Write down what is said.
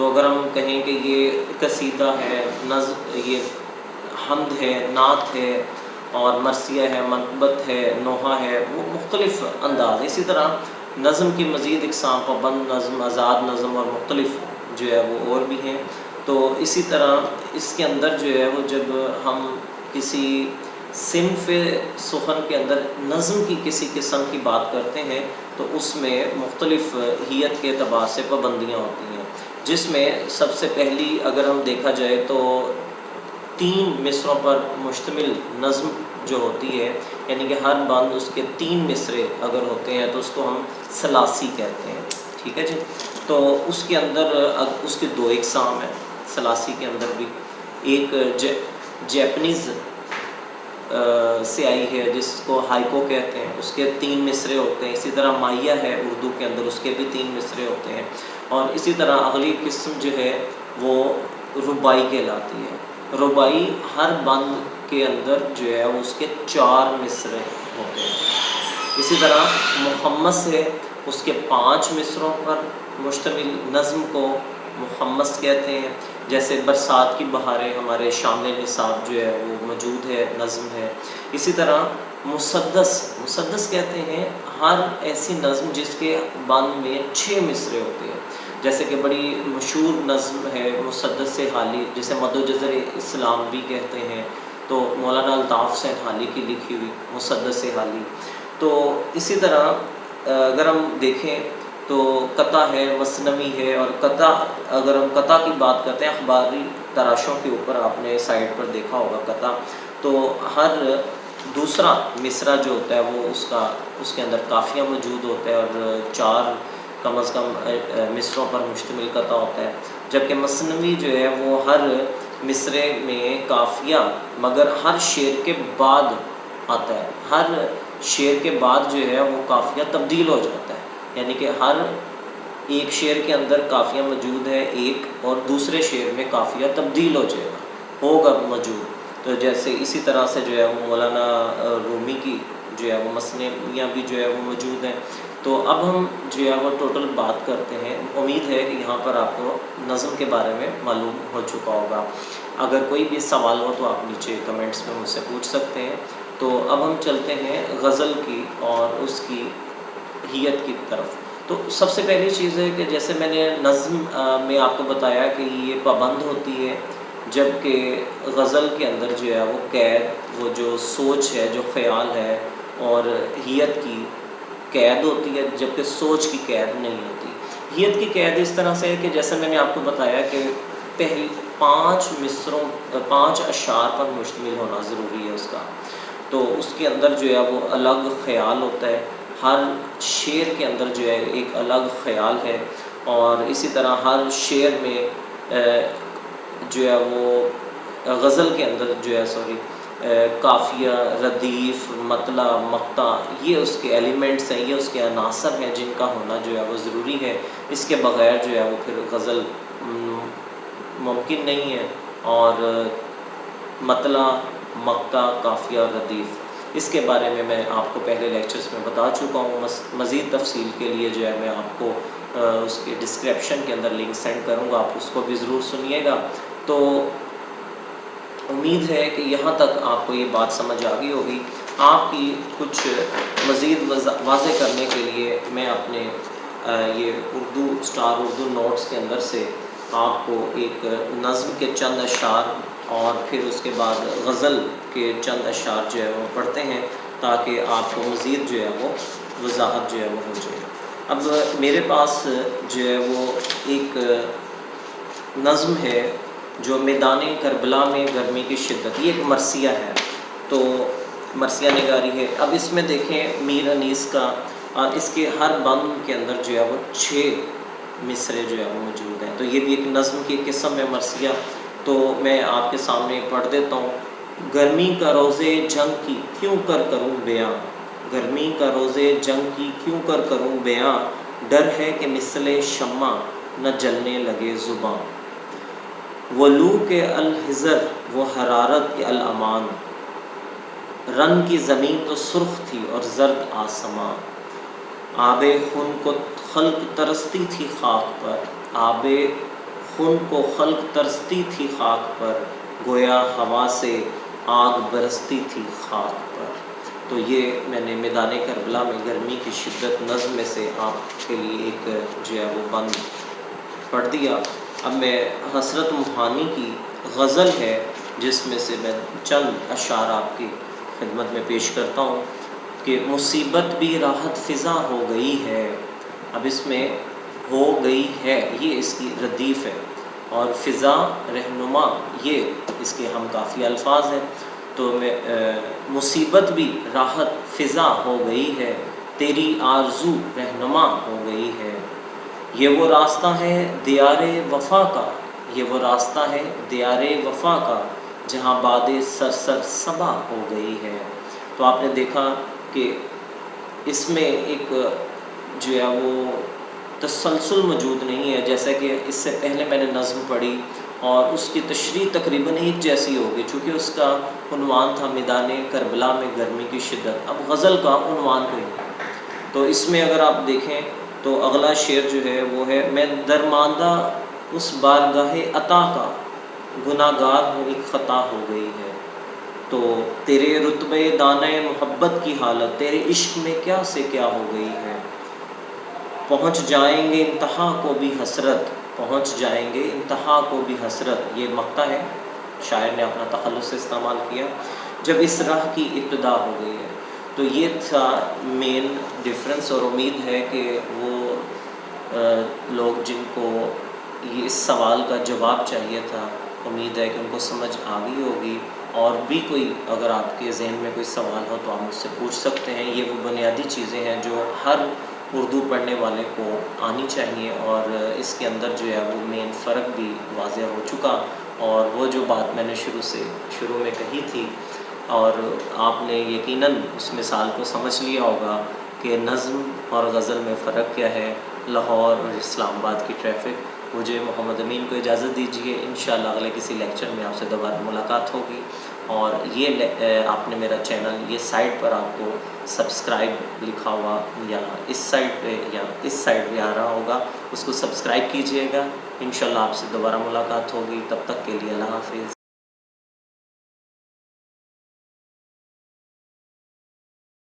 تو اگر ہم کہیں کہ یہ قصیدہ ہے، یہ حمد ہے، نعت ہے، اور مرثیہ ہے، منقبت ہے، نوحہ ہے، وہ مختلف انداز. اسی طرح نظم کی مزید اقسام، پابند نظم، آزاد نظم، اور مختلف جو ہے وہ اور بھی ہیں. تو اسی طرح اس کے اندر جو ہے وہ جب ہم کسی صنف سخن کے اندر نظم کی کسی قسم کی بات کرتے ہیں تو اس میں مختلف حیت کے اعتبار سے پابندیاں ہوتی ہیں، جس میں سب سے پہلی اگر ہم دیکھا جائے تو 3 مصروں پر مشتمل نظم جو ہوتی ہے، یعنی کہ ہر بند اس کے 3 مصرے اگر ہوتے ہیں تو اس کو ہم ثلاثی کہتے ہیں. ٹھیک ہے جی. تو اس کے اندر اس کے 2 اقسام ہیں ثلاثی کے اندر بھی. ایک جیپنیز سے آئی ہے جس کو ہائیکو کہتے ہیں، اس کے 3 مصرے ہوتے ہیں. اسی طرح مائیا ہے اردو کے اندر، اس کے بھی 3 مصرے ہوتے ہیں. اور اسی طرح اگلی قسم جو ہے وہ ربائی کہلاتی ہے. ربائی ہر بند کے اندر جو ہے اس کے 4 مصرے ہوتے ہیں. اسی طرح مخمس ہے، اس کے 5 مصروں پر مشتمل نظم کو مخمس کہتے ہیں. جیسے برسات کی بہاریں ہمارے شامل نصاب جو ہے وہ موجود ہے، نظم ہے. اسی طرح مسدس کہتے ہیں ہر ایسی نظم جس کے بند میں 6 مصرے ہوتے ہیں. جیسے کہ بڑی مشہور نظم ہے مسدس حالی، جسے مد و جزر اسلام بھی کہتے ہیں، تو مولانا الطاف حسین حالی کی لکھی ہوئی مسدس حالی. تو اسی طرح اگر ہم دیکھیں تو قطع ہے، مثنوی ہے. اور قطع اگر ہم قطع کی بات کرتے ہیں، اخباری تراشوں کے اوپر آپ نے سائٹ پر دیکھا ہوگا قطع، تو ہر دوسرا مصرع جو ہوتا ہے وہ اس کے اندر قافیہ موجود ہوتا ہے، اور 4 کم از کم مصروں پر مشتمل قطع ہوتا ہے. جبکہ مثنوی جو ہے وہ ہر مصرے میں قافیہ مگر ہر شعر کے بعد آتا ہے. ہر شعر کے بعد جو ہے وہ قافیہ تبدیل ہو جاتا ہے، یعنی کہ ہر ایک شعر کے اندر قافیہ موجود ہے ایک، اور دوسرے شعر میں قافیہ تبدیل ہو جائے گا، ہوگا موجود. تو جیسے اسی طرح سے جو ہے وہ مولانا رومی کی جو ہے وہ مثنیاں بھی جو ہے وہ موجود ہیں. تو اب ہم جو ہے وہ ٹوٹل بات کرتے ہیں. امید ہے کہ یہاں پر آپ کو نظم کے بارے میں معلوم ہو چکا ہوگا. اگر کوئی بھی سوال ہو تو آپ نیچے کمنٹس میں مجھ سے پوچھ سکتے ہیں. تو اب ہم چلتے ہیں غزل کی اور اس کی حیت کی طرف. تو سب سے پہلی چیز ہے کہ جیسے میں نے نظم میں آپ کو بتایا کہ یہ پابند ہوتی ہے، جبکہ غزل کے اندر جو ہے وہ قید، وہ جو سوچ ہے، جو خیال ہے، اور حیت کی قید ہوتی ہے، جبکہ سوچ کی قید نہیں ہوتی. حیت کی قید اس طرح سے ہے کہ جیسے میں نے آپ کو بتایا کہ پہلی 5 اشعار پر مشتمل ہونا ضروری ہے اس کا. تو اس کے اندر جو ہے وہ الگ خیال ہوتا ہے، ہر شعر کے اندر جو ہے ایک الگ خیال ہے. اور اسی طرح ہر شعر میں جو ہے وہ غزل کے اندر جو ہے قافیہ، ردیف، مطلع، مقطع، یہ اس کے ایلیمنٹس ہیں، یہ اس کے عناصر ہیں جن کا ہونا جو ہے وہ ضروری ہے. اس کے بغیر جو ہے وہ پھر غزل ممکن نہیں ہے. اور مطلع، مقطع، قافیہ اور ردیف، اس کے بارے میں میں آپ کو پہلے لیکچرز میں بتا چکا ہوں. مزید تفصیل کے لیے جو ہے میں آپ کو اس کے ڈسکرپشن کے اندر لنک سینڈ کروں گا، آپ اس کو بھی ضرور سنیے گا. تو امید ہے کہ یہاں تک آپ کو یہ بات سمجھ آ گئی ہوگی. آپ کی کچھ مزید واضح کرنے کے لیے میں اپنے یہ اردو نوٹس کے اندر سے آپ کو ایک نظم کے چند اشعار اور پھر اس کے بعد غزل کے چند اشعار جو ہے وہ پڑھتے ہیں، تاکہ آپ کو مزید جو ہے وہ وضاحت جو ہے وہ ہو جائے. اب میرے پاس جو ہے وہ ایک نظم ہے جو میدان کربلا میں گرمی کی شدت، یہ ایک مرثیہ ہے. تو مرثیہ نگاری ہے. اب اس میں دیکھیں میر انیس کا اس کے ہر بند کے اندر جو ہے وہ 6 مصرے جو ہے وہ موجود ہیں. تو یہ بھی ایک نظم کی قسم ہے مرثیہ. تو میں آپ کے سامنے پڑھ دیتا ہوں. گرمی کا روز جنگ کی کیوں کر کروں بیاں، گرمی کا روز جنگ کی کیوں کر کروں بیاں، ڈر ہے کہ مثل شمع نہ جلنے لگے زباں. وہ لو کے الحذر وہ حرارت کے الامان، رنگ کی زمین تو سرخ تھی اور زرد آسماں. آب خون کو خلق ترستی تھی خاک پر، آب خون کو خلق ترستی تھی خاک پر، گویا ہوا سے آگ برستی تھی خاک پر۔ تو یہ میں نے میدان کربلا میں گرمی کی شدت نظم میں سے آپ کے لیے ایک جو ہے وہ بند پڑھ دیا۔ اب میں حسرت موہانی کی غزل ہے جس میں سے میں چند اشعار آپ کی خدمت میں پیش کرتا ہوں کہ مصیبت بھی راحت فضا ہو گئی ہے۔ اب اس میں ہو گئی ہے یہ اس کی ردیف ہے، اور فضا رہنما یہ اس کے ہم کافی الفاظ ہیں۔ تو میں مصیبت بھی راحت فضا ہو گئی ہے، تیری آرزو رہنما ہو گئی ہے۔ یہ وہ راستہ ہے دیار وفا کا، یہ وہ راستہ ہے دیار وفا کا، جہاں باد سرسر صبا ہو گئی ہے۔ تو آپ نے دیکھا کہ اس میں ایک جو ہے وہ تسلسل موجود نہیں ہے، جیسا کہ اس سے پہلے میں نے نظم پڑھی اور اس کی تشریح تقریباً ایک جیسی ہوگی، چونکہ اس کا عنوان تھا میدان کربلا میں گرمی کی شدت۔ اب غزل کا عنوان کوئی نہیں، تو اس میں اگر آپ دیکھیں تو اگلا شعر جو ہے وہ ہے میں درماندہ اس بارگاہ عطا کا، گناہ گار ہوں ایک خطا ہو گئی ہے۔ تو تیرے رتبے دانۂ محبت کی حالت، تیرے عشق میں کیا سے کیا ہو گئی ہے۔ پہنچ جائیں گے انتہا کو بھی حسرت، پہنچ جائیں گے انتہا کو بھی حسرت، یہ مقطع ہے، شاعر نے اپنا تخلص سے استعمال کیا، جب اس راہ کی ابتدا ہو گئی ہے۔ تو یہ تھا مین ڈفرنس، اور امید ہے کہ وہ لوگ جن کو یہ اس سوال کا جواب چاہیے تھا، امید ہے کہ ان کو سمجھ آ گئی ہوگی۔ اور بھی کوئی اگر آپ کے ذہن میں کوئی سوال ہو تو آپ مجھ سے پوچھ سکتے ہیں۔ یہ وہ بنیادی چیزیں ہیں جو ہر اردو پڑھنے والے کو آنی چاہیے، اور اس کے اندر جو ہے وہ مین فرق بھی واضح ہو چکا، اور وہ جو بات میں نے شروع میں کہی تھی، اور آپ نے یقیناً اس مثال کو سمجھ لیا ہوگا کہ نظم اور غزل میں فرق کیا ہے۔ لاہور اور اسلام آباد کی ٹریفک۔ مجھے محمد امین کو اجازت دیجیے، انشاءاللہ اگلے کسی لیکچر میں آپ سے دوبارہ ملاقات ہوگی۔ اور یہ آپ نے میرا چینل، یہ سائٹ پر آپ کو سبسکرائب لکھا ہوا یا اس سائٹ پہ یا اس سائٹ پہ آ رہا ہوگا، اس کو سبسکرائب کیجیے گا۔ انشاءاللہ آپ سے دوبارہ ملاقات ہوگی، تب تک کے لیے اللہ حافظ۔